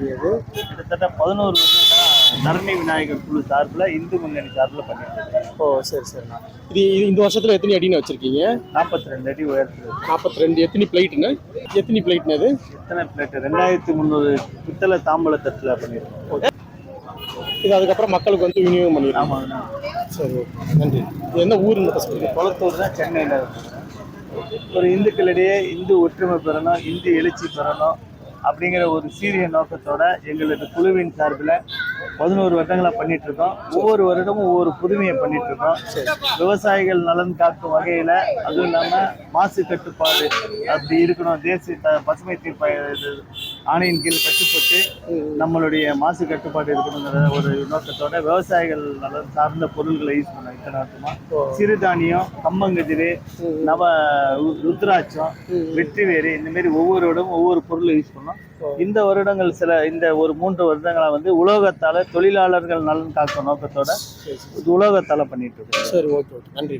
இருக்கீங்க இது? கிட்டத்தட்ட 11 வருஷங்களா தரணி விநாயகர் குழு சார்பில் இந்து முன்னணி சார்பில் பண்ணிட்டு இருக்கோம். ஓ சரி சரிண்ணா. இந்த வருஷத்துல எத்தனை அடின்னு வச்சிருக்கீங்க? 42 அடி உயரத்தில். 42. எத்தனை பிளேட்டுன்னு? எத்தனை பிளேட்னு அது? எத்தனை பிளேட்? 2300 பித்தளை தாம்பூல தட்டில் பண்ணியிருக்கோம். இது அதுக்கப்புறம் மக்களுக்கு வந்து விநியோகம் பண்ணிடலாம். ஆமாங்கண்ணா. சரி, நன்றி. இது என்ன ஊருன்னு சொல்லுங்க. கொளத்தூர் தான், சென்னையில் ஒரு இந்துக்களிடையே இந்து ஒற்றுமை பெறணும், இந்து எழுச்சி பெறணும் அப்படிங்கிற ஒரு சீரிய நோக்கத்தோட எங்களது குழுவின் சார்பில் 11 வருடங்களாக பண்ணிட்டு இருக்கோம். ஒவ்வொரு வருடமும் ஒவ்வொரு புதுமையை பண்ணிட்டு இருக்கோம். விவசாயிகள் நலன் காக்கும் வகையில், அதுவும் இல்லாமல் மாசு கட்டுப்பாடு அப்படி இருக்கணும், தேசிய பசுமை தீர்ப்பாய ஆணையின் கீழ் கட்டுப்பட்டு நம்மளுடைய மாசு கட்டுப்பாடு இருக்கணுங்கிற ஒரு நோக்கத்தோட விவசாயிகள் நலன் சார்ந்த பொருள்களை யூஸ் பண்ணோம். இத்தனை வருஷமா சிறுதானியம், கம்பங்கதிர், ருத்ராட்சம், வெற்றி வேறு, இந்த மாதிரி ஒவ்வொரு இடமும் ஒவ்வொரு பொருளை யூஸ் பண்ணோம். இந்த வருடங்கள் இந்த ஒரு 3 வருடங்களா வந்து உலோகத்தால தொழிலாளர்கள் நலன் காக்கும் நோக்கத்தோட உலோகத்தால பண்ணிட்டு இருக்கோம். சரி, ஓகே ஓகே, நன்றி.